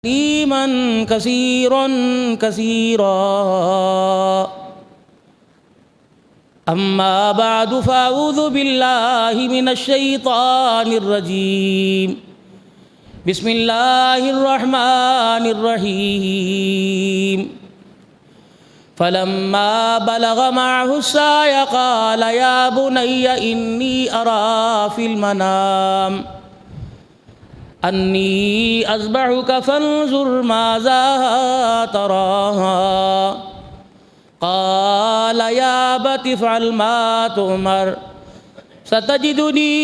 حليما كثيرا كثيرا. أما بعد فأعوذ بالله من الشيطان الرجيم. بسم الله الرحمن الرحيم. فلما بلغ معه السعي قال يا بني إني أرى في المنام أني أذبحك فانظر ماذا ترى. قال يا أبت افعل ما تؤمر ستجدني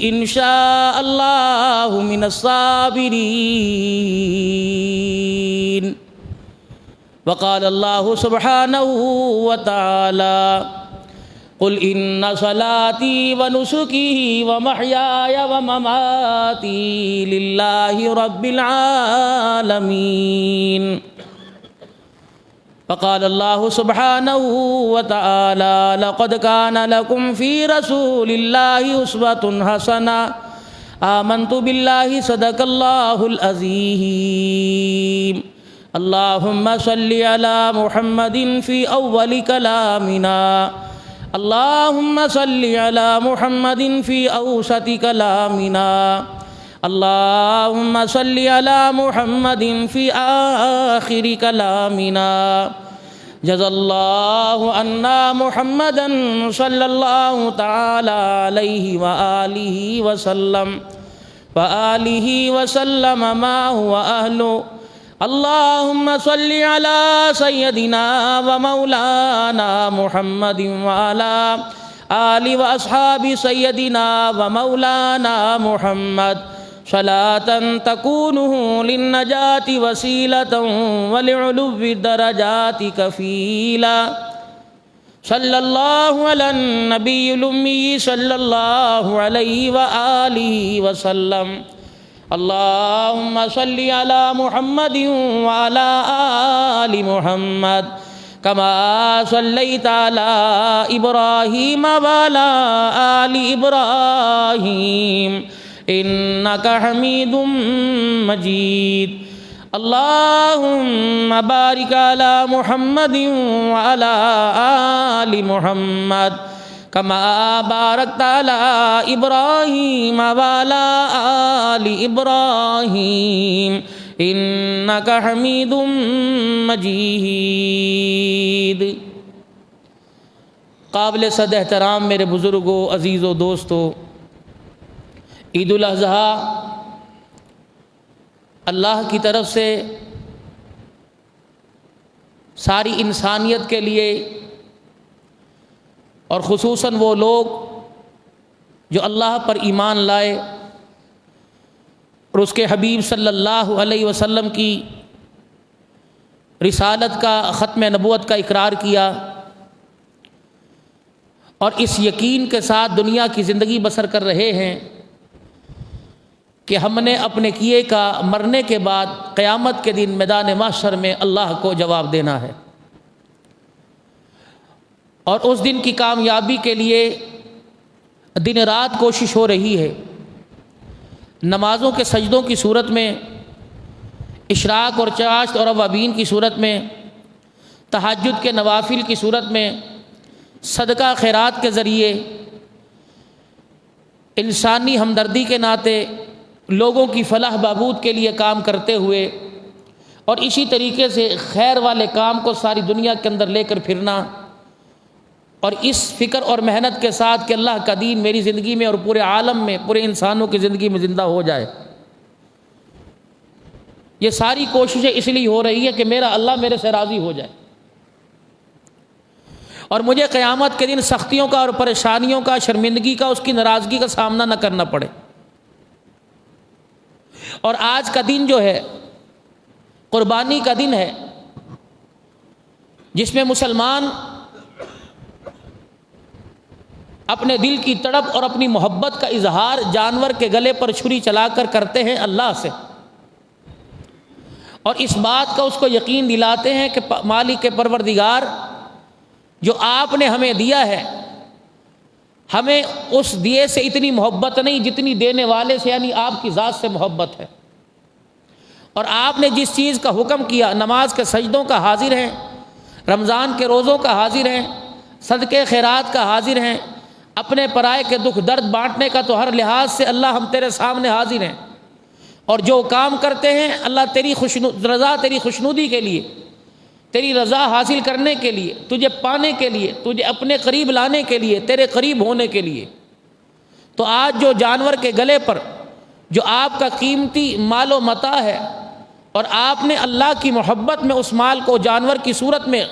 إن شاء الله من الصابرين. وقال الله سبحانه وتعالى قل إن صلاتي ونسكي ومحياي ومماتي لله رب العالمين. وقال الله سبحانه وتعالى لقد كان لكم في رسول الله أسوة حسنة آمنت بالله صدق الله العظيم. اللهم صل على محمد في أول كلامنا. اللهم صل على محمد في أوسط كلامنا. اللهم صل على محمد في آخر كلامنا. جزا الله عنا محمدا صلى الله تعالى عليه وآله وسلم ما هو أهله. اللهم صل على سيدنا ومولانا محمد وعلى آل وأصحاب سيدنا ومولانا محمد صلاة تكونه للنجاة وسيلة ولعلو الدرجات كفيلا. صلى الله على النبي الأمي صلى الله عليه وآله وسلم. اللهم صل على محمد وعلى آل محمد كما صليت على إبراهيم وعلى آل إبراهيم إنك حميد مجيد. اللهم بارك على محمد وعلى آل محمد كما باركت على إبراهيم وعلى آل إبراهيم إنك حميد مجيد. قابل صد احترام میرے بزرگوں، عزیزوں، دوستوں، عید الاضحیٰ اللہ کی طرف سے ساری انسانیت کے لیے اور خصوصاً وہ لوگ جو اللہ پر ایمان لائے اور اس کے حبیب صلی اللہ علیہ وسلم کی رسالت کا، ختم نبوت کا اقرار کیا اور اس یقین کے ساتھ دنیا کی زندگی بسر کر رہے ہیں کہ ہم نے اپنے کیے کا مرنے کے بعد قیامت کے دن میدان محشر میں اللہ کو جواب دینا ہے، اور اس دن کی کامیابی کے لیے دن رات کوشش ہو رہی ہے. نمازوں کے سجدوں کی صورت میں، اشراق اور چاشت اور اوابین کی صورت میں، تہجد کے نوافل کی صورت میں، صدقہ خیرات کے ذریعے، انسانی ہمدردی کے ناطے لوگوں کی فلاح بہبود کے لیے کام کرتے ہوئے اور اسی طریقے سے خیر والے کام کو ساری دنیا کے اندر لے کر پھرنا، اور اس فکر اور محنت کے ساتھ کہ اللہ کا دین میری زندگی میں اور پورے عالم میں، پورے انسانوں کی زندگی میں زندہ ہو جائے. یہ ساری کوششیں اس لیے ہو رہی ہے کہ میرا اللہ میرے سے راضی ہو جائے اور مجھے قیامت کے دن سختیوں کا اور پریشانیوں کا، شرمندگی کا، اس کی ناراضگی کا سامنا نہ کرنا پڑے. اور آج کا دن جو ہے قربانی کا دن ہے، جس میں مسلمان اپنے دل کی تڑپ اور اپنی محبت کا اظہار جانور کے گلے پر چھری چلا کر کرتے ہیں اللہ سے، اور اس بات کا اس کو یقین دلاتے ہیں کہ مالک پروردگار جو آپ نے ہمیں دیا ہے، ہمیں اس دیے سے اتنی محبت نہیں جتنی دینے والے سے یعنی آپ کی ذات سے محبت ہے، اور آپ نے جس چیز کا حکم کیا، نماز کے سجدوں کا حاضر ہیں، رمضان کے روزوں کا حاضر ہیں، صدقے خیرات کا حاضر ہیں، اپنے پرائے کے دکھ درد بانٹنے کا تو ہر لحاظ سے اللہ ہم تیرے سامنے حاضر ہیں، اور جو کام کرتے ہیں اللہ تیری رضا، تیری خوشنودی کے لیے، تیری رضا حاصل کرنے کے لیے، تجھے پانے کے لیے، تجھے اپنے قریب لانے کے لیے، تیرے قریب ہونے کے لیے۔ تو آج جو جانور کے گلے پر جو آپ کا قیمتی مال و متاع ہے، اور آپ نے اللہ کی محبت میں اس مال کو جانور کی صورت میں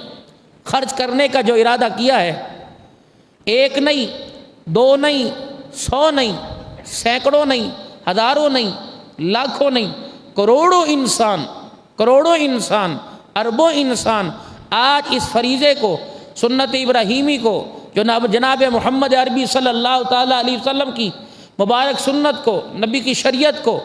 خرچ کرنے کا جو ارادہ کیا ہے، ایک نہیں، دو نہیں، 100 نہیں، سینکڑوں نہیں، ہزاروں نہیں، لاکھوں نہیں، کروڑوں انسان، اربوں انسان آج اس فریضے کو، سنت ابراہیمی کو، جو جناب محمد عربی صلی اللہ تعالیٰ علیہ وسلم کی مبارک سنت کو، نبی کی شریعت کو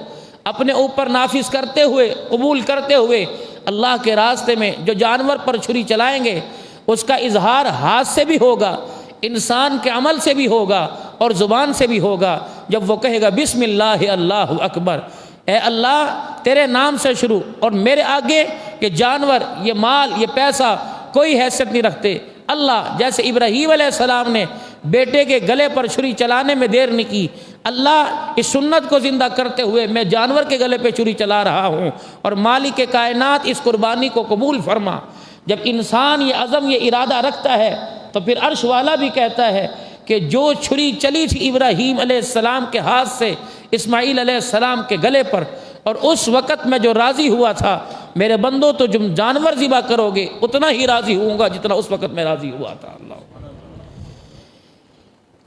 اپنے اوپر نافذ کرتے ہوئے، قبول کرتے ہوئے اللہ کے راستے میں جو جانور پر چھری چلائیں گے، اس کا اظہار ہاتھ سے بھی ہوگا، انسان کے عمل سے بھی ہوگا، اور زبان سے بھی ہوگا، جب وہ کہے گا بسم اللہ اللہ اکبر، اے اللہ تیرے نام سے شروع، اور میرے آگے یہ جانور، یہ مال، یہ پیسہ کوئی حیثیت نہیں رکھتے۔ اللہ جیسے ابراہیم علیہ السلام نے بیٹے کے گلے پر چھری چلانے میں دیر نہیں کی، اللہ اس سنت کو زندہ کرتے ہوئے میں جانور کے گلے پہ چھری چلا رہا ہوں، اور مالک کائنات اس قربانی کو قبول فرما۔ جب انسان یہ عزم، یہ ارادہ رکھتا ہے تو پھر عرش والا بھی کہتا ہے کہ جو چھری چلی تھی ابراہیم علیہ السلام کے ہاتھ سے اسماعیل علیہ السلام کے گلے پر، اور اس وقت میں جو راضی ہوا تھا، میرے بندوں تو جب جانور ذبح کرو گے اتنا ہی راضی ہوں گا جتنا اس وقت میں راضی ہوا تھا۔ اللہ،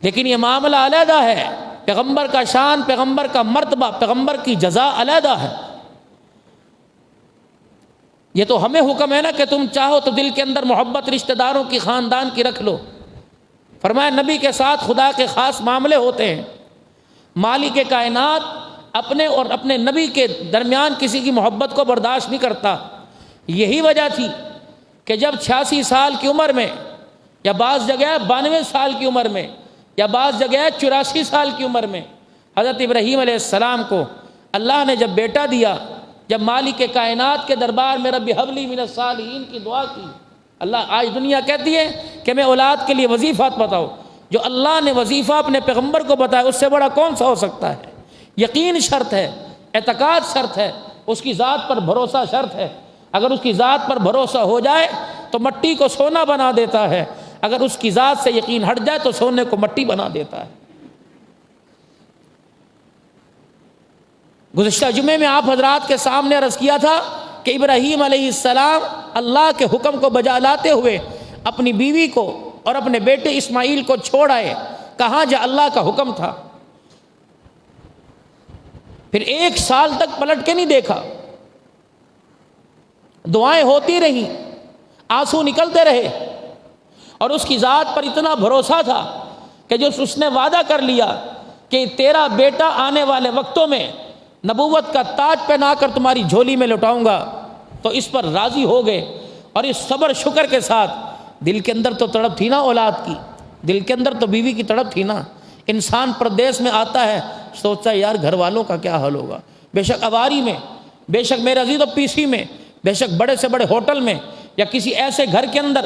لیکن یہ معاملہ علیحدہ ہے، پیغمبر کا شان، پیغمبر کا مرتبہ، پیغمبر کی جزا علیحدہ ہے۔ یہ تو ہمیں حکم ہے نا کہ تم چاہو تو دل کے اندر محبت رشتہ داروں کی، خاندان کی رکھ لو۔ فرمایا نبی کے ساتھ خدا کے خاص معاملے ہوتے ہیں۔ مالک کائنات اپنے اور اپنے نبی کے درمیان کسی کی محبت کو برداشت نہیں کرتا۔ یہی وجہ تھی کہ جب 86 سال کی عمر میں، یا بعض جگہ 92 سال کی عمر میں، یا بعض جگہ 84 سال کی عمر میں حضرت ابراہیم علیہ السلام کو اللہ نے جب بیٹا دیا، جب مالک کائنات کے دربار میں رب ہب لی من الصالحین کی دعا کی، اللہ آج دنیا کہتی ہے کہ میں اولاد کے لیے وظیفات بتاؤ، جو اللہ نے وظیفہ اپنے پیغمبر کو بتایا اس سے بڑا کون سا ہو سکتا ہے؟ یقین شرط ہے، اعتقاد شرط ہے، اس کی ذات پر بھروسہ شرط ہے۔ اگر اس کی ذات پر بھروسہ ہو جائے تو مٹی کو سونا بنا دیتا ہے، اگر اس کی ذات سے یقین ہٹ جائے تو سونے کو مٹی بنا دیتا ہے۔ گزشتہ جمعے میں آپ حضرات کے سامنے عرض کیا تھا کہ ابراہیم علیہ السلام اللہ کے حکم کو بجا لاتے ہوئے اپنی بیوی کو اور اپنے بیٹے اسماعیل کو چھوڑ آئے، کہاں جا اللہ کا حکم تھا۔ پھر 1 سال تک پلٹ کے نہیں دیکھا، دعائیں ہوتی رہیں، آنسو نکلتے رہے، اور اس کی ذات پر اتنا بھروسہ تھا کہ جو اس نے وعدہ کر لیا کہ تیرا بیٹا آنے والے وقتوں میں نبوت کا تاج پہنا کر تمہاری جھولی میں لٹاؤں گا، تو اس پر راضی ہو گئے۔ اور اس صبر شکر کے ساتھ دل کے اندر تو تڑپ تھی نا اولاد کی، دل کے اندر تو بیوی کی تڑپ تھی نا۔ انسان پردیس میں آتا ہے، سوچتا ہے یار گھر والوں کا کیا حال ہوگا، بے شک اواری میں، بے شک میرے عزیز و پی سی میں، بے شک بڑے سے بڑے ہوٹل میں، یا کسی ایسے گھر کے اندر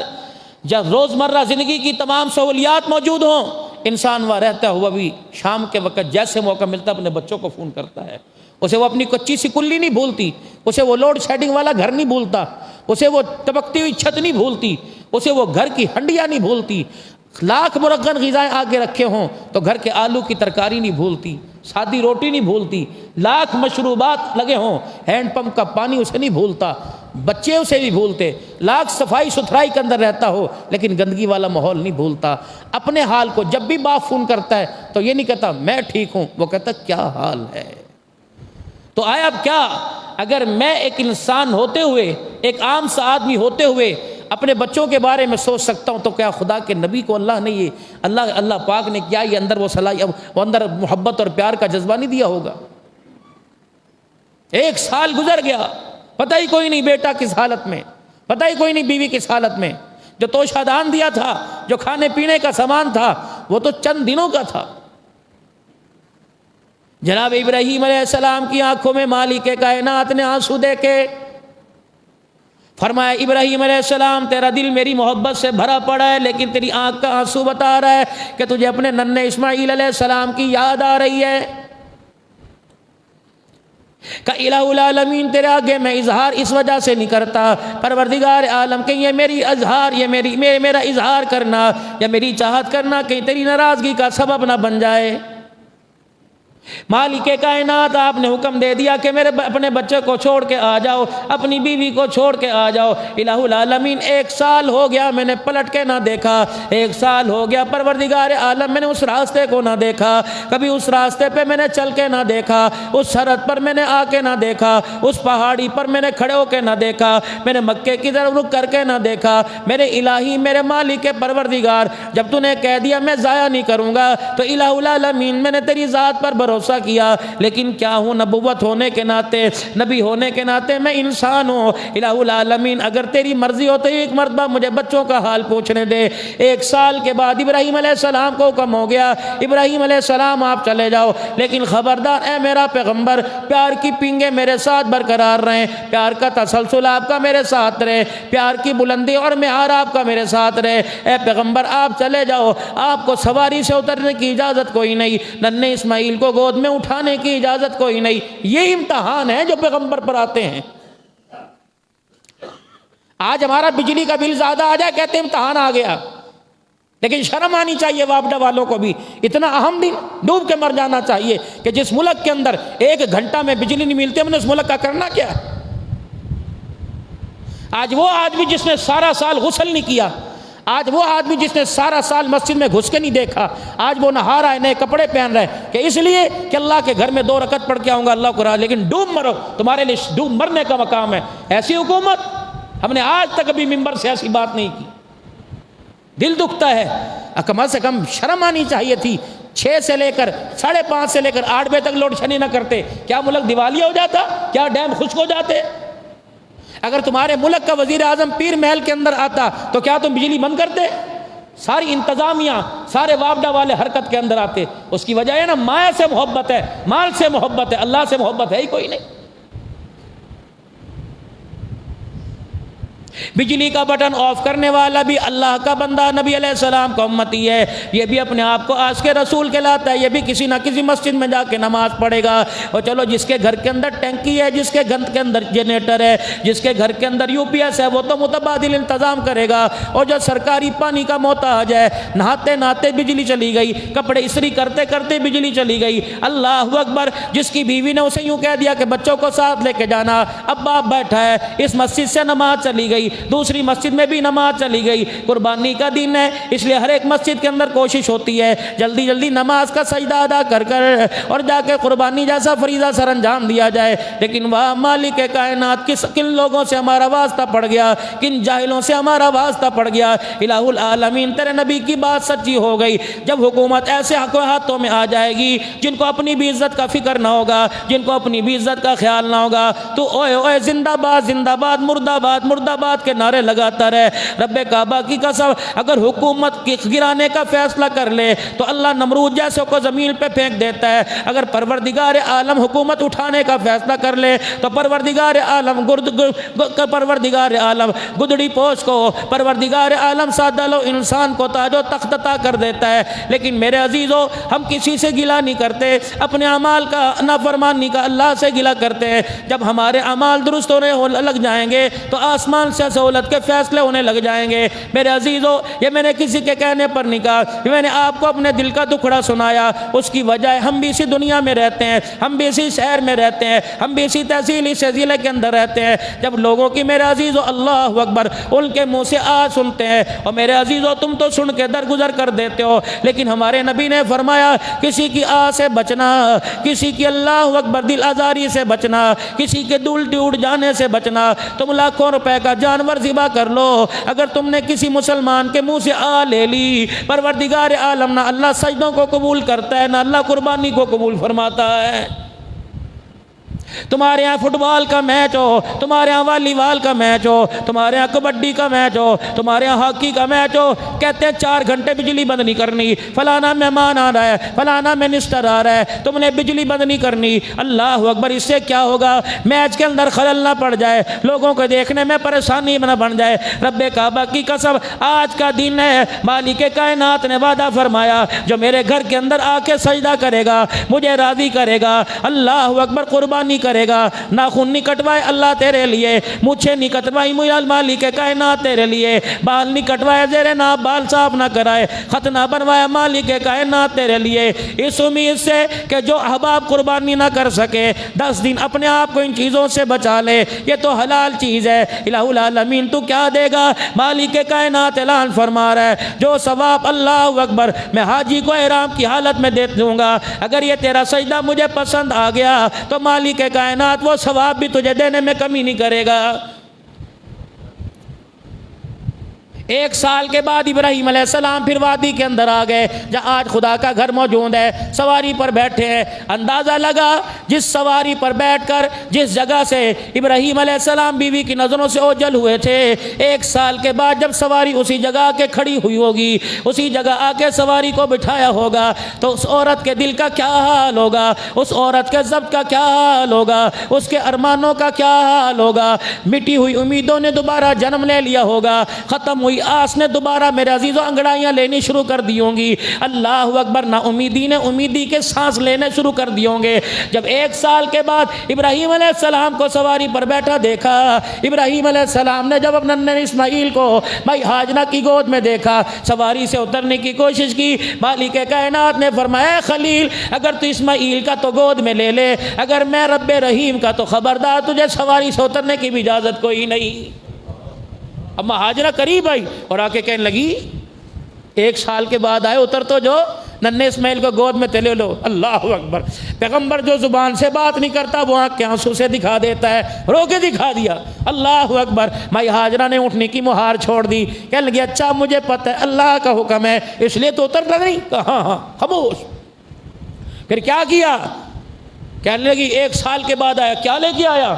جب روزمرہ زندگی کی تمام سہولیات موجود ہوں، انسان وہاں رہتا ہوا بھی شام کے وقت جیسے موقع ملتا اپنے بچوں کو فون کرتا ہے۔ اسے وہ اپنی کچی سی کلی نہیں بھولتی، اسے وہ لوڈ شیڈنگ والا گھر نہیں بھولتا، اسے وہ ٹپکتی ہوئی چھت نہیں بھولتی، اسے وہ گھر کی ہنڈیاں نہیں بھولتی، لاکھ مرغن غذائیں آگے رکھے ہوں تو گھر کے آلو کی ترکاری نہیں بھولتی، سادی روٹی نہیں بھولتی، لاکھ مشروبات لگے ہوں، ہینڈ پمپ کا پانی اسے نہیں بھولتا، بچے اسے نہیں بھولتے، لاکھ صفائی ستھرائی کے اندر رہتا ہو لیکن گندگی والا ماحول نہیں بھولتا۔ اپنے حال کو جب بھی باپ فون کرتا ہے تو یہ نہیں کہتا میں ٹھیک ہوں، وہ کہتا کیا حال ہے۔ تو آیا اب کیا، اگر میں ایک انسان ہوتے ہوئے، ایک عام سا آدمی ہوتے ہوئے اپنے بچوں کے بارے میں سوچ سکتا ہوں، تو کیا خدا کے نبی کو اللہ نے یہ اللہ پاک نے کیا یہ اندر وہ صلاحیت، وہ اندر محبت اور پیار کا جذبہ نہیں دیا ہوگا؟ 1 سال گزر گیا، پتہ ہی کوئی نہیں بیٹا کس حالت میں، پتہ ہی کوئی نہیں بیوی کس حالت میں، جو توشہ دان دیا تھا، جو کھانے پینے کا سامان تھا، وہ تو چند دنوں کا تھا۔ جناب ابراہیم علیہ السلام کی آنکھوں میں مالک کائنات نے آنسو دیکھے، فرمایا ابراہیم علیہ السلام تیرا دل میری محبت سے بھرا پڑا ہے، لیکن تیری آنکھ کا آنسو بتا رہا ہے کہ تجھے اپنے ننھے اسماعیل علیہ السلام کی یاد آ رہی ہے۔ کہ الہ العالمین تیرے آگے میں اظہار اس وجہ سے نہیں کرتا پروردگار عالم کہ یہ میری اظہار، یہ میرا اظہار کرنا یا میری چاہت کرنا کہیں تیری ناراضگی کا سبب نہ بن جائے۔ مالک کائنات آپ نے حکم دے دیا کہ میرے اپنے بچے کو چھوڑ کے آ جاؤ، اپنی بیوی کو چھوڑ کے آ جاؤ۔ الہ العالمین 1 سال ہو گیا میں نے پلٹ کے نہ دیکھا، 1 سال ہو گیا پروردگار عالم میں نے اس راستے کو نہ دیکھا، کبھی اس راستے پہ میں نے چل کے نہ دیکھا، اس سرحد پر میں نے آ کے نہ دیکھا، اس پہاڑی پر میں نے کھڑے ہو کے نہ دیکھا، میں نے مکے کی طرف رک کر کے نہ دیکھا۔ میرے الہی، میرے مالک پروردگار، جب تو نے کہہ دیا میں ضائع نہیں کروں گا تو الہ العالمین میں نے تیری ذات پر بھروسہ کیا، لیکن کیا ہوں، نبوت ہونے کے ناطے، نبی ہونے کے ناطے میں انسان ہوں۔ الہ العالمین اگر تیری مرضی ہو تو ایک مرتبہ مجھے بچوں کا حال پوچھنے دے۔ 1 سال کے بعد ابراہیم علیہ السلام کو حکم ہو گیا، ابراہیم علیہ السلام آپ چلے جاؤ، لیکن خبردار اے میرا پیغمبر، پیار کی پنگے میرے ساتھ برقرار رہیں، پیار کا تسلسل آپ کا میرے ساتھ رہے، پیار کی بلندی اور معیار آپ کا میرے ساتھ رہے۔ اے پیغمبر آپ چلے جاؤ، آپ کو سواری سے اترنے کی اجازت کوئی نہیں، ننھے اسماعیل کو گود میں اٹھانے کی اجازت کوئی نہیں۔ یہ امتحان ہے جو پیغمبر پر آتے ہیں۔ آج ہمارا بجلی کا بل زیادہ آ جائے کہتے ہیں امتحان آ گیا، لیکن شرم آنی چاہیے وابڈا والوں کو بھی، اتنا اہم دن ڈوب کے مر جانا چاہیے کہ جس ملک کے اندر 1 گھنٹہ میں بجلی نہیں ملتی، ہم نے اس ملک کا کرنا کیا ہے؟ آج وہ آدمی جس نے سارا سال غسل نہیں کیا، آج وہ آدمی جس نے سارا سال مسجد میں گھس کے نہیں دیکھا، آج وہ نہا رہا ہے، نئے کپڑے پہن رہا ہے کہ اس لیے کہ اللہ کے گھر میں 2 رکعت پڑھ کے آؤں گا اللہ کو راہ، لیکن ڈوب مرو، تمہارے لیے ڈوب مرنے کا مقام ہے۔ ایسی حکومت ہم نے آج تک ابھی ممبر سے ایسی بات نہیں کی، دل دکھتا ہے۔ کم سے کم شرم آنی چاہیے تھی۔ 6 سے لے کر 5:30 سے لے کر 8 بجے تک لوڈ شیڈنگ نہ کرتے، کیا ملک دیوالیہ ہو جاتا؟ کیا ڈیم خشک ہو جاتے؟ اگر تمہارے ملک کا وزیر اعظم پیر محل کے اندر آتا تو کیا تم بجلی بند کرتے؟ ساری انتظامیہ، سارے وابڈا والے حرکت کے اندر آتے۔ اس کی وجہ ہے نا، مایا سے محبت ہے، مال سے محبت ہے، اللہ سے محبت ہے ہی کوئی نہیں۔ بجلی کا بٹن آف کرنے والا بھی اللہ کا بندہ، نبی علیہ السلام کا امتی ہے، یہ بھی اپنے آپ کو آج کے رسول کہلاتا ہے، یہ بھی کسی نہ کسی مسجد میں جا کے نماز پڑھے گا۔ اور چلو جس کے گھر کے اندر ٹینکی ہے، جس کے گھر کے اندر جنریٹر ہے، جس کے گھر کے اندر UPS ہے، وہ تو متبادل انتظام کرے گا۔ اور جو سرکاری پانی کا محتاج ہے، نہاتے نہاتے بجلی چلی گئی، کپڑے استری کرتے کرتے بجلی چلی گئی، اللہ اکبر، جس کی بیوی نے اسے یوں کہہ دیا کہ بچوں کو ساتھ لے کے جانا، اب باپ بیٹھا ہے، اس مسجد سے نماز چلی گئی، دوسری مسجد میں بھی نماز چلی گئی۔ قربانی کا دن ہے، اس لیے ہر ایک مسجد کے اندر کوشش ہوتی ہے جلدی جلدی نماز کا سجدہ ادا کر اور جا کے قربانی جیسا فریضہ سر انجام دیا جائے۔ لیکن واہ مالک کائنات، کن لوگوں سے ہمارا واسطہ پڑ گیا، کن جاہلوں سے ہمارا واسطہ پڑ گیا۔ الہ العالمین تیرے نبی کی بات سچی ہو گئی، جب حکومت ایسے ہاتھوں میں آ جائے گی جن کو اپنی بھی عزت کا فکر نہ ہوگا، جن کو اپنی بھی عزت کا خیال نہ ہوگا، تو اوئے اوئے زندہ باد زندہ باد، مردہ باد مردہ باد کے نعرے لگاتا رہے۔ رب کعبہ کی قسم، اگر حکومت کی گرانے کا فیصلہ کر لے تو اللہ نمرود جیسے کو زمین پہ پھینک دیتا ہے، اگر پروردگار عالم حکومت اٹھانے کا فیصلہ کر لے تو پروردگار عالم گدڑی پوش کو، پروردگار عالم سادہ لو انسان کو تاج و تخت عطا کر دیتا ہے۔ لیکن میرے عزیزو، ہم کسی سے گلہ نہیں کرتے، اپنے اعمال کا نافرمانی کا اللہ سے گلہ کرتے ہیں۔ جب ہمارے اعمال درست ہونے لگ جائیں گے تو آسمان سے سہولت کے فیصلے ہونے لگ جائیں گے۔ میرے عزیزو، یہ میں نے کسی کے کہنے پر نہیں کہا، میں نے آپ کو اپنے دل کا دکھڑا سنایا۔ اس کی وجہ ہے ہم بھی اسی دنیا میں رہتے ہیں، ہم بھی اسی شہر میں رہتے ہیں، ہم بھی اسی تحصیل اس ضلع کے اندر رہتے ہیں۔ جب لوگوں کی میرے عزیزو اللہ اکبر ان کے منہ سے آ سنتے ہیں، اور میرے عزیزو تم تو سن کے درگزر کر دیتے ہو، لیکن ہمارے نبی نے فرمایا کسی کی آ سے بچنا، کسی کی اللہ اکبر دل آزاری سے بچنا، کسی کے دل ٹوٹ جانے سے بچنا۔ تم لاکھوں روپے کا جانور ذبح کر لو، اگر تم نے کسی مسلمان کے منہ سے آ لے لی، پروردگار عالم نہ اللہ سجدوں کو قبول کرتا ہے، نہ اللہ قربانی کو قبول فرماتا ہے۔ تمہارے یہاں فٹ بال کا میچ ہو، تمہارے یہاں والی بال کا میچ ہو، تمہارے یہاں کبڈی کا میچ ہو، تمہارے یہاں ہاکی کا میچ ہو، کہتے ہیں 4 گھنٹے بجلی بند نہیں کرنی، فلانا مہمان آ رہا ہے، فلانا منسٹر آ رہا ہے، تم نے بجلی بند نہیں کرنی۔ اللہ اکبر، اس سے کیا ہوگا؟ میچ کے اندر خلل نہ پڑ جائے، لوگوں کو دیکھنے میں پریشانی نہ بن جائے۔ رب کعبہ کی قسم، آج کا دن ہے، مالک کائنات نے وعدہ فرمایا جو میرے گھر کے اندر آ کے سجدہ کرے گا، مجھے راضی کرے گا، اللہ اکبر، قربانی کرے گا، ناخن نہیں کٹوائے اللہ تیرے لیے، مجھے نہیں کٹوائی مجھے مالک کائنات تیرے لیے، بال نہیں کٹوائے زیر ناف بال صاف نہ کرائے، خط نہ بنوایا مالک کائنات تیرے لیے، اس امید سے کہ جو احباب قربانی نہ کر سکے 10 دن اپنے آپ کو ان چیزوں سے بچا لے، یہ تو حلال چیز ہے، الہ العالمین تو کیا دے گا؟ مالک کائنات اعلان فرما رہا ہے جو ثواب اللہ اکبر میں حاجی کو احرام کی حالت میں دے دوں گا، اگر یہ تیرا سجدہ مجھے پسند آ گیا تو مالک کائنات وہ ثواب بھی تجھے دینے میں کمی نہیں کرے گا۔ 1 سال کے بعد ابراہیم علیہ السلام پھر وادی کے اندر آ گئے جہاں آج خدا کا گھر موجود ہے، سواری پر بیٹھے ہیں، اندازہ لگا جس سواری پر بیٹھ کر جس جگہ سے ابراہیم علیہ السلام بیوی کی نظروں سے اوجھل ہوئے تھے، 1 سال کے بعد جب سواری اسی جگہ آ کے کھڑی ہوئی ہوگی، اسی جگہ آ کے سواری کو بٹھایا ہوگا تو اس عورت کے دل کا کیا حال ہوگا، اس عورت کے ضبط کا کیا حال ہوگا، اس کے ارمانوں کا کیا حال ہوگا، مٹی ہوئی امیدوں نے دوبارہ جنم لے لیا ہوگا، ختم ہوئی آس نے دوبارہ میرے عزیزوں انگڑائیاں لینی شروع کر دی ہوں گی، اللہ اکبر، نا امیدی نے امیدی کے سانس لینے شروع کر دی ہوں گے۔ جب 1 سال کے بعد ابراہیم علیہ السلام کو سواری پر بیٹھا دیکھا، ابراہیم علیہ السلام نے جب اپنے ننھے اسماعیل کو بھائی ہاجرہ کی گود میں دیکھا، سواری سے اترنے کی کوشش کی، مالک کائنات نے فرمایا خلیل اگر تو اسماعیل کا تو گود میں لے لے، اگر میں رب رحیم کا تو خبردار تجھے سواری سے اترنے کی بھی اجازت کوئی نہیں۔ اما ہاجرہ قریب آئی اور آ کے کہنے لگی 1 سال کے بعد آئے، اتر تو جو، ننھے اسماعیل کو گود میں لے لو۔ اللہ اکبر، پیغمبر جو زبان سے بات نہیں کرتا وہ آنکھ کے آنسو سے دکھا دیتا ہے، رو کے دکھا دیا۔ اللہ اکبر، مائی ہاجرہ نے اٹھنے کی مہار چھوڑ دی، کہنے لگی اچھا مجھے پتہ ہے اللہ کا حکم ہے اس لیے تو اتر نہیں، کہا ہاں خاموش۔ پھر کیا کیا؟ کہنے لگی 1 سال کے بعد آیا، کیا لے کے آیا؟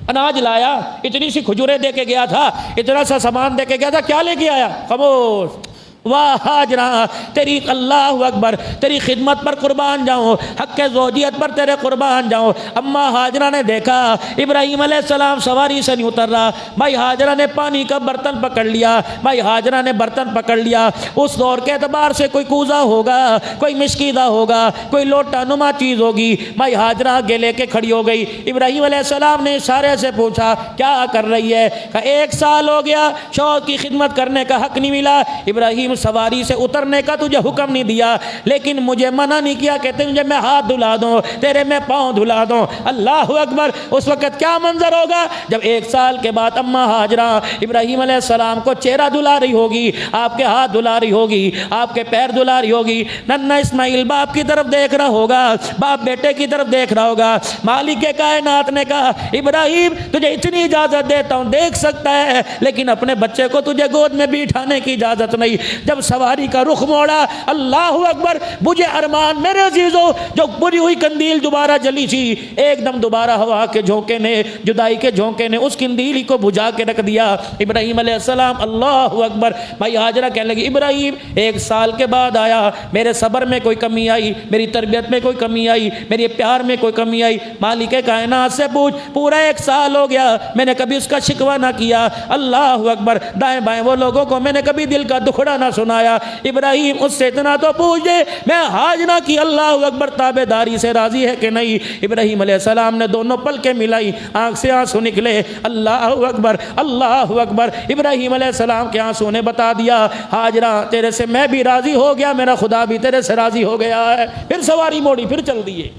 اناج لایا، اتنی سی کھجوریں دے کے گیا تھا، اتنا سا سامان دے کے گیا تھا، کیا لے کے آیا؟ خاموش۔ واہ ہاجرہ، تیری اللہ اکبر، تیری خدمت پر قربان جاؤں، حق زوجیت پر تیرے قربان جاؤں۔ اما ہاجرہ نے دیکھا ابراہیم علیہ السلام سواری سے نہیں اتر رہا، بھائی ہاجرہ نے پانی کا برتن پکڑ لیا، بھائی ہاجرہ نے برتن پکڑ لیا، اس دور کے اعتبار سے کوئی کوزہ ہوگا، کوئی مشکیدہ ہوگا، کوئی لوٹا نما چیز ہوگی، بھائی ہاجرہ آگے لے کے کھڑی ہو گئی۔ ابراہیم علیہ السلام نے اشارے سے پوچھا کیا کر رہی ہے؟ کہا 1 سال ہو گیا شوہر کی خدمت کرنے کا حق نہیں ملا، ابراہیم سواری سے اترنے کا تجھے حکم نہیں دیا لیکن مجھے منع نہیں کیا کہ تجھے میں ہاتھ دھلا دوں، تیرے میں پاؤں دھلا دوں۔ اللہ اکبر، اس وقت کیا منظر ہوگا جب 1 سال کے بعد اما ہاجرہ ابراہیم علیہ السلام کو چہرہ دھلا رہی ہوگی، آپ کے ہاتھ دھلا رہی ہوگی، آپ کے پیر دھلا رہی ہوگی، ننھا اسماعیل باپ کی طرف دیکھ رہا ہوگا، باپ بیٹے کی طرف دیکھ رہا ہوگا۔ مالک کائنات نے کہا ابراہیم تجھے اتنی اجازت دیتا ہوں، دیکھ سکتا ہے لیکن اپنے بچے کو تجھے گود میں بٹھانے کی اجازت نہیں۔ جب سواری کا رخ موڑا، اللہ اکبر، مجھے ارمان میرے عزیزوں، جو بری ہوئی قندیل دوبارہ جلی تھی، ایک دم دوبارہ ہوا کے جھونکے نے، جدائی کے جھونکے نے اس قندیل کو بجھا کے رکھ دیا۔ ابراہیم علیہ السلام، اللہ اکبر، بھائی ہاجرہ کہنے لگی ابراہیم 1 سال کے بعد آیا، میرے صبر میں کوئی کمی آئی، میری تربیت میں کوئی کمی آئی، میرے پیار میں کوئی کمی آئی؟ مالک کائنات سے پوچھ، پورا 1 سال ہو گیا میں نے کبھی اس کا شکوہ نہ کیا، اللہ اکبر، دائیں بائیں وہ لوگوں کو میں نے کبھی دل کا دکھڑا نہ سنایا۔ ابراہیم اس سے اتنا تو پوچھ دے میں ہاجرہ کی اللہ اکبر تابعداری سے راضی ہے کہ نہیں؟ ابراہیم علیہ السلام نے دونوں پلکیں ملائی، آنکھ سے آنسو نکلے، اللہ اکبر، اللہ اکبر۔ ابراہیم علیہ السلام کے آنسو نے بتا دیا ہاجرہ تیرے سے میں بھی راضی ہو گیا، میرا خدا بھی تیرے سے راضی ہو گیا ہے۔ پھر سواری موڑی، پھر چل دیے۔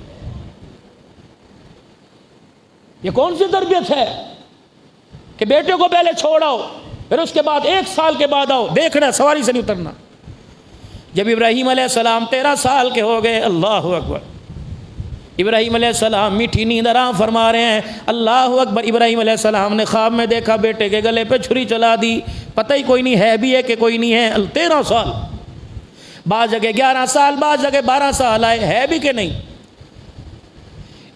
یہ کون سی تربیت ہے کہ بیٹے کو پہلے چھوڑاؤ پھر اس کے بعد 1 سال کے بعد آؤ، دیکھنا سواری سے نہیں اترنا۔ جب ابراہیم علیہ السلام 13 سال کے ہو گئے، اللہ اکبر، ابراہیم علیہ السلام میٹھی نیند آرام فرما رہے ہیں، اللہ اکبر۔ ابراہیم علیہ السلام نے خواب میں دیکھا بیٹے کے گلے پہ چھری چلا دی، پتہ ہی کوئی نہیں ہے بھی ہے کہ کوئی نہیں ہے۔ 13 سال، بعض جگہ 11 سال، بعض جگہ 12 سال آئے، ہے بھی کہ نہیں۔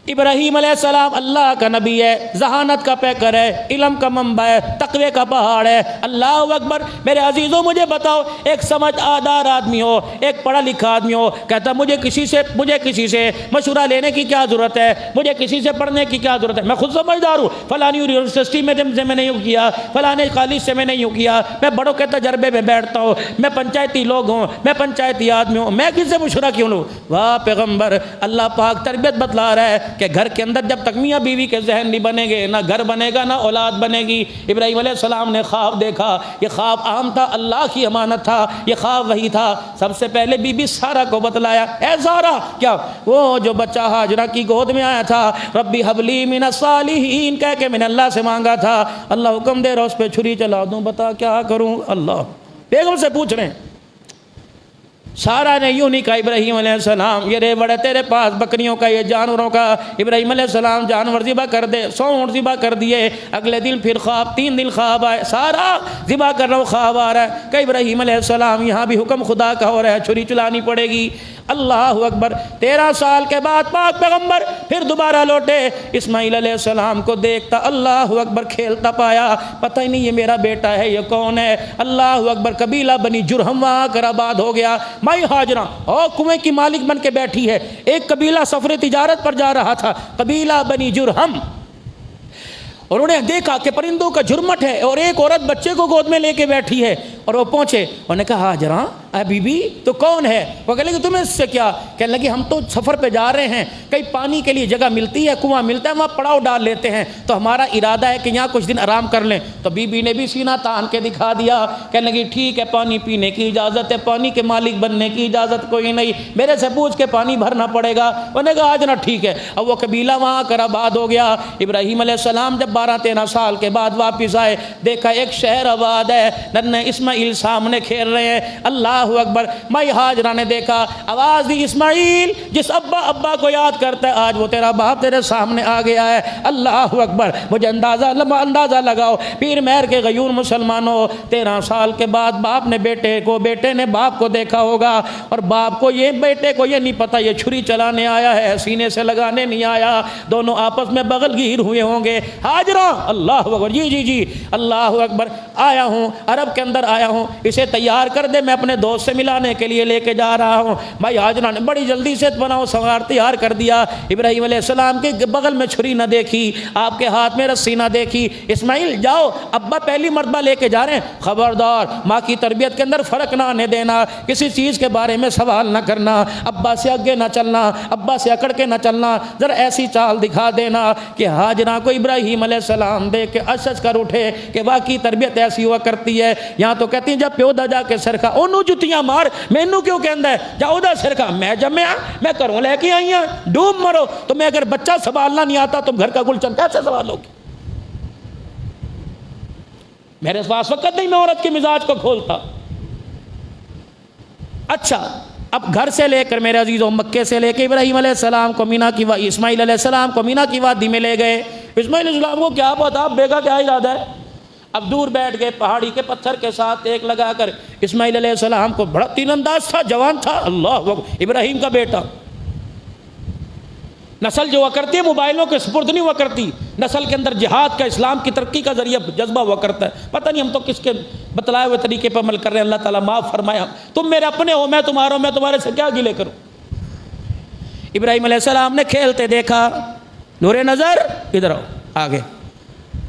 ابراہیم علیہ السلام اللہ کا نبی ہے، ذہانت کا پیکر ہے، علم کا منبع ہے، تقوی کا پہاڑ ہے۔ اللہ اکبر۔ میرے عزیزوں مجھے بتاؤ، ایک سمجھ آدار آدمی ہو، ایک پڑھا لکھا آدمی ہو، کہتا مجھے کسی سے مشورہ لینے کی کیا ضرورت ہے، مجھے کسی سے پڑھنے کی کیا ضرورت ہے، میں خود سمجھدار ہوں، فلانی یونیورسٹی میں نے یوں کیا، فلانے کالج سے میں نے یوں کیا، میں بڑوں کے تجربے میں بیٹھتا ہوں، میں پنچایتی لوگ ہوں، میں پنچایتی آدمی ہوں، میں کس سے مشورہ کیوں لوں؟ واہ پیغمبر، اللہ پاک تربیت بتلا رہا ہے کہ گھر کے اندر جب تک میاں بیوی کے ذہن نہیں بنے گے، نہ گھر بنے گا، نہ اولاد بنے گی۔ ابراہیم علیہ السلام نے خواب دیکھا، یہ خواب عام تھا، اللہ کی امانت تھا، یہ خواب وہی تھا۔ سب سے پہلے بی بی سارہ کو بتلایا، اے سارہ، کیا وہ جو بچہ ہاجرہ کی گود میں آیا تھا، ربی حبلی من الصالحین کہہ کے میں نے اللہ سے مانگا تھا، اللہ حکم دے رہا اس پہ چھری چلا دوں، بتا کیا کروں؟ اللہ بیگم سے پوچھ رہے ہیں۔ سارہ نے یوں نہیں کہا ابراہیم علیہ السلام، یہ ریوڑ ہے تیرے پاس بکریوں کا، یہ جانوروں کا۔ ابراہیم علیہ السلام جانور ذبح کر دے، 100 اونٹ ذبح کر دیے۔ اگلے دن پھر خواب، 3 دن خواب آئے، سارہ ذبح کر رہا ہوں، خواب آ رہا ہے کہ ابراہیم علیہ السلام یہاں بھی حکم خدا کا ہو رہا ہے، چھری چلانی پڑے گی۔ اللہ اکبر۔ 13 سال کے بعد پاک پیغمبر پھر دوبارہ لوٹے، اسماعیل علیہ السلام کو دیکھتا، اللہ اکبر، کھیلتا پایا، پتہ ہی نہیں یہ میرا بیٹا ہے، یہ کون ہے؟ اللہ اکبر۔ قبیلہ بنی جرہم وہاں کر آباد ہو گیا، مائی ہاجرہ اور کنویں کی مالک بن کے بیٹھی ہے۔ ایک قبیلہ سفر تجارت پر جا رہا تھا، قبیلہ بنی جرہم، اور انہیں دیکھا کہ پرندوں کا جھرمٹ ہے اور ایک عورت بچے کو گود میں لے کے بیٹھی ہے، اور وہ پہنچے، انہوں نے کہا ہاجرہ اے بی بی تو کون ہے؟ وہ کہنے لگے تمہیں اس سے کیا؟ کہنے لگے ہم تو سفر پہ جا رہے ہیں، کہیں پانی کے لیے جگہ ملتی ہے، کنواں ملتا ہے، وہاں پڑاؤ ڈال لیتے ہیں، تو ہمارا ارادہ ہے کہ یہاں کچھ دن آرام کر لیں۔ تو بی بی نے بھی سینہ تان کے دکھا دیا، کہنے لگی ٹھیک ہے، پانی پینے کی اجازت ہے، پانی کے مالک بننے کی اجازت کوئی نہیں، میرے سے پوچھ کے پانی بھرنا پڑے گا۔ انہوں نے کہا ہاجرہ ٹھیک ہے۔ اب وہ قبیلہ وہاں کر آباد ہو گیا۔ ابراہیم علیہ السلام جب 12-13 سال کے بعد واپس آئے، دیکھا ایک شہر آباد ہے، ننھے اسماعیل سامنے کھیل رہے ہیں۔ اللہ اکبر۔ مائی ہاجرہ نے دیکھا، آواز دی، اسماعیل جس ابا کو یاد کرتا ہے، آج وہ تیرا باپ تیرے سامنے آ گیا ہے۔ اللہ اکبر۔ مجھے اندازہ لگاؤ، پیر مہر کے غیور مسلمانوں، 13 سال کے بعد باپ نے بیٹے کو، بیٹے نے باپ کو دیکھا ہوگا، اور باپ کو یہ، بیٹے کو یہ نہیں پتا یہ چھری چلانے آیا ہے، سینے سے لگانے نہیں آیا، دونوں آپس میں بغل گیر ہوئے ہوں گے۔ ہاجرہ، اللہ اکبر، جی اللہ اکبر، آیا ہوں، عرب کے اندر آیا ہوں، اسے تیار کر دے، میں اپنے دوست سے ملانے کے لیے لے کے جا رہا ہوں۔ بھائی ہاجرہ نے بڑی جلدی سے بناؤ سنوار تیار کر دیا۔ ابراہیم علیہ السلام کے بغل میں چھری نہ دیکھی، آپ کے ہاتھ میں رسی نہ دیکھی۔ اسماعیل جاؤ، ابا پہلی مرتبہ لے کے جا رہے ہیں، خبردار ماں کی تربیت کے اندر فرق نہ آنے دینا، کسی چیز کے بارے میں سوال نہ کرنا، ابا سے آگے نہ چلنا، ابا سے اکڑ کے نہ چلنا، ذرا ایسی چال دکھا دینا کہ ہاجرہ کو ابراہیم علیہ السلام دیکھ کے اشش کر اٹھے کہ واقعی تربیت ایسی ہوا کرتی ہے۔ یہاں تو کہتی ہیں جب پیو دا جا کے سرکھا انہوں جتیاں مار، مینوں کیوں کہندا ہے جاؤ دا سرکھا، میں جمیا، میں گھروں لے کے آئی ہوں، ڈوب مرو۔ تمہیں اگر بچہ سنبھالنا نہیں آتا تم گھر کا گلشن کیسے سنبھالو گے؟ میرے پاس وقت نہیں میں عورت کے مزاج کو کھولتا۔ اچھا، اب گھر سے لے کر میرے عزیزوں، مکے سے لے کے ابراہیم علیہ السلام کو مینا کی وادی، اسماعیل علیہ السلام کو مینا کی وادی میں لے گئے۔ اسماعیل علیہ السلام کو کیا پتا بے کا کیا ارادہ ہے، اب دور بیٹھ گئے پہاڑی کے پتھر کے ساتھ ایک لگا کر۔ اسماعیل علیہ السلام کو بڑا تیر انداز تھا، جوان تھا، اللہ ابراہیم کا بیٹا۔ نسل جو ہوا کرتی ہے موبائلوں کے سپرد نہیں ہوا کرتی، نسل کے اندر جہاد کا، اسلام کی ترقی کا ذریعہ جذبہ ہوا کرتا ہے۔ پتہ نہیں ہم تو کس کے بتلائے ہوئے طریقے پر عمل کر رہے ہیں، اللہ تعالیٰ معاف فرمایا۔ تم میرے اپنے ہو، میں تمہارا ہوں، میں تمہارے سے کیا گلے کروں۔ ابراہیم علیہ السلام نے کھیلتے دیکھا، نور نظر ادھر آؤ، آگے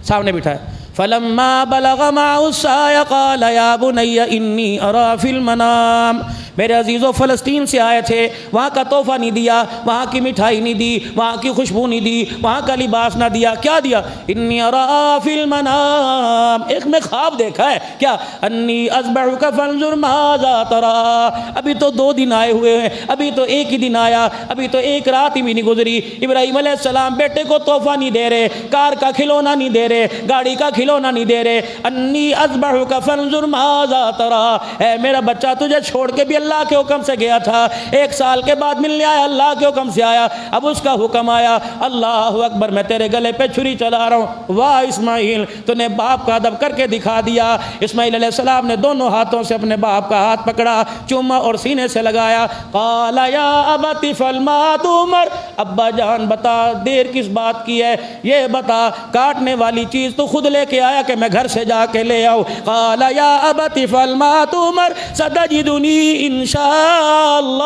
سامنے بٹھایا۔ فلما بلغ معه السعي قال يا بني اني ارى في المنام۔ میرے عزیزوں فلسطین سے آئے تھے، وہاں کا تحفہ نہیں دیا، وہاں کی مٹھائی نہیں دی، وہاں کی خوشبو نہیں دی، وہاں کا لباس نہ دیا، کیا دیا؟ انی ارى في المنام، ایک میں خواب دیکھا ہے، کیا؟ انی اذبحك فانظر ماذا ترى۔ ابھی تو 2 دن آئے ہوئے ہیں، ابھی تو ایک ہی دن آیا، ابھی تو ایک رات ہی بھی نہیں گزری۔ ابراہیم علیہ السلام بیٹے کو تحفہ نہیں دے رہے، کار کا کھلونا نہیں دے رہے، گاڑی کا کھلونا نہیں دے رہے۔ انی اذبحك فانظر ماذا ترى، اے میرا بچہ تجھے چھوڑ کے بھی اللہ اللہ کے حکم سے گیا تھا، 1 سال کے بعد ملنے آیا، اللہ کے حکم سے آیا، اب اس کا حکم آیا، اللہ اکبر میں تیرے گلے پہ چھری چلا رہا ہوں۔ واہ اسماعیل، تو نے باپ کا ادب کر کے دکھا دیا۔ اسماعیل علیہ السلام نے دونوں ہاتھوں سے اپنے باپ کا ہاتھ پکڑا، چوما اور سینے سے لگایا۔ قال یا ابت افعل ما تؤمر، ابا جان بتا دیر کس بات کی ہے، یہ بتا کاٹنے والی چیز تو خود لے کے آیا کہ میں گھر سے جا کے لے آؤں۔ قال یا ابت افعل ما تؤمر ستجدنی انشاءاللہ،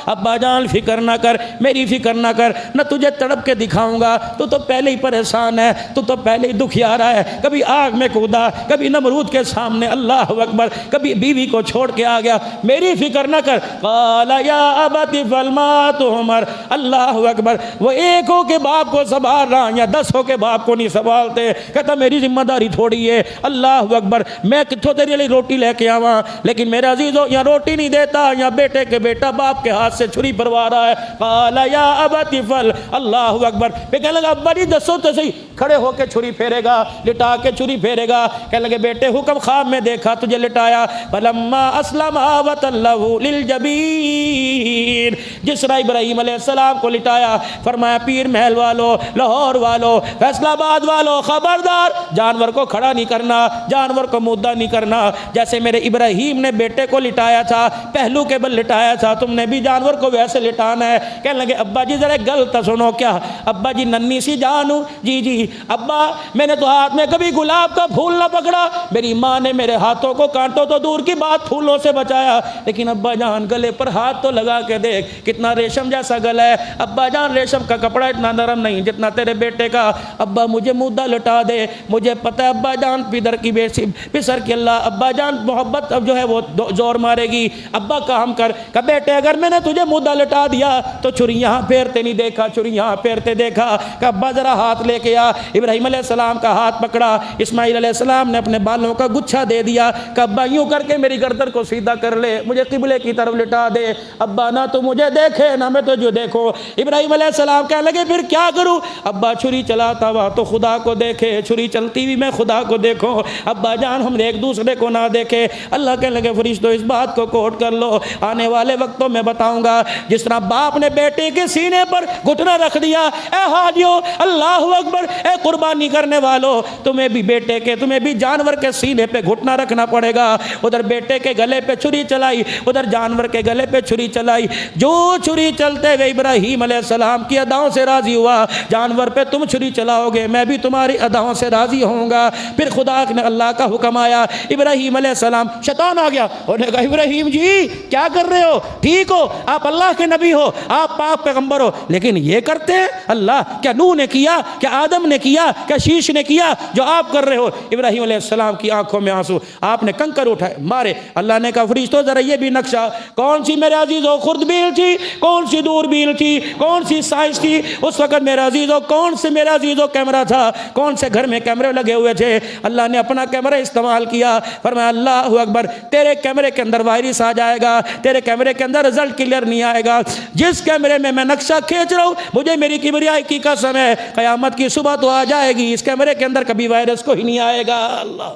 ابا جان فکر نہ کر، میری فکر نہ کر، نہ تجھے تڑپ کے دکھاؤں گا، تو پہلے ہی پریشان ہے، تو پہلے ہی دکھیارا ہے، کبھی آگ میں کودا، کبھی نمرود کے سامنے، اللہ اکبر، کبھی بیوی کو چھوڑ کے آ گیا، میری فکر نہ کر۔ قال یا ابت افعل ما تؤمر، اللہ اکبر، وہ ایک ہو کے باپ کو سنبھال رہا یا 10 ہو کے باپ کو نہیں سنبھالتے، کہتا میری ذمہ داری تھوڑی ہے، اللہ اکبر، میں کتوں تیرے لیے روٹی لے کے آواں، لیکن میرا عزیزو یا روٹی نہیں دیتا یا بیٹے کے بیٹا باپ کے ہاتھ سے چھری پروا رہا ہے۔ قال یا ابت افعل، اللہ اکبر، پھر کہنے لگا ابا جی دسو تو صحیح، کھڑے ہو کے چھری پھیرے گا، لٹا کے چھری پھیرے گا، کہنے لگے بیٹے حکم خواب میں دیکھا تجھے لٹایا، فلما اسلم وتلہ للجبین، جس طرح ابراہیم علیہ السلام کو لٹایا، فرمایا پیر محل والو، لاہور والو، فیصل آباد والو، خبردار جانور کو کھڑا نہیں کرنا، جانور کو مدعا نہیں کرنا، جیسے میرے ابراہیم نے بیٹے کو لٹایا تھا، پہلو کے بل لٹایا تھا، تم نے بھی جانور کو ویسے لٹانا ہے۔ کہنے لگے ابا جی ذرا غلط سنو، کیا ابا جی ننھی سی جان ہوں، جی ابا میں نے تو ہاتھ میں کبھی گلاب کا پھول نہ پکڑا، میری ماں نے میرے ہاتھوں کو کانٹوں تو دور کی بات پھولوں سے بچایا، لیکن ابا جان گلے پر ہاتھ تو لگا کے دیکھ کتنا ریشم جیسا گلا ہے، ابا جان ریشم کا کپڑا اتنا نرم نہیں جتنا تیرے بیٹے کا، ابا مجھے مدعا لٹا دے، مجھے پتہ ہے ابا جان پیدر کی بیٹی پسر کی اللہ، ابا جان محبت اب جو ہے وہ زور مارے گی، ابا کام کر، کہ بیٹے اگر میں نے تجھے مدعا لٹا دیا تو چھری یہاں پھیرتے نہیں دیکھا، چھری یہاں پھیرتے دیکھا، کہ ابا ذرا ہاتھ لے کے آ، ابراہیم علیہ السلام کا ہاتھ پکڑا، اسماعیل علیہ السلام نے اپنے بالوں کا گچھا دے دیا کہ ابا یوں کر کے میری گردن کو سیدھا کر لے، مجھے قبلے کی طرف لٹا دے، ابا نہ تو مجھے دیکھے نہ میں تجھے دیکھو۔ ابراہیم علیہ السلام کہنے لگے پھر کیا کروں، ابا چھری چلاتا ہوا تو خدا کو دیکھے، چھری چلتی ہوئی میں خدا کو دیکھوں، ابا جان ہم ایک دوسرے کو نہ دیکھے۔ اللہ کہنے لگے فرشتوں اس بات کو کوٹ کر لو، آنے والے وقتوں میں بتاؤں گا جس طرح باپ نے بیٹے کے سینے پر گھٹنا رکھ دیا، اے حاجیو اللہ اکبر، اے قربانی کرنے والو، تمہیں بھی بیٹے کے، تمہیں بھی جانور کے سینے پہ گھٹنا رکھنا پڑے گا، ادھر بیٹے کے گلے پہ چھری چلائی، ادھر جانور کے گلے پہ چھری چلائی، جو چھری چلتے ہوئے ابراہیم علیہ السلام کی اداؤں سے راضی ہوا، جانور پہ تم چھری چلاؤ گے میں بھی تمہاری اداؤں سے راضی ہوں گا۔ پھر خدا نے اللہ کا حکم آیا، ابراہیم علیہ السلام، شیطان آ گیا، انہوں نے کہا ابراہیم جی کیا کر رہے ہو، ٹھیک ہو، آپ اللہ کے نبی ہو، آپ پاک پیغمبر ہو، لیکن یہ کرتے ہیں اللہ، کیا نوح نے کیا، کیا آدم نے کیا، کیا شیش نے کیا جو آپ کر رہے ہو۔ ابراہیم علیہ السلام کی آنکھوں میں آنسو، آپ نے کنکر اٹھائے مارے، اللہ نے کہا فرشتوں ذرا یہ بھی نقشہ، کون سی میرے عزیزو خردبین تھی، کون سی دوربین تھی، کون سی سائنس تھی اس وقت میرے عزیزو، کون سے میرے عزیزو کیمرہ تھا، کون سے گھر میں کیمرے لگے ہوئے تھے، اللہ نے اپنا کیمرہ استعمال کیا، فرمایا اللہ اکبر، تیرے کیمرے کے اندر وائرس آ جائے گا، تیرے کیمرے کے اندر رزلٹ کلیئر نہیں آئے گا، جس کیمرے میں نقشہ کھینچ رہا ہوں مجھے میری کبریائی کی قسم ہے قیامت کی صبح تو آ جائے گی اس کیمرے کے اندر کبھی وائرس کو ہی نہیں آئے گا۔ اللہ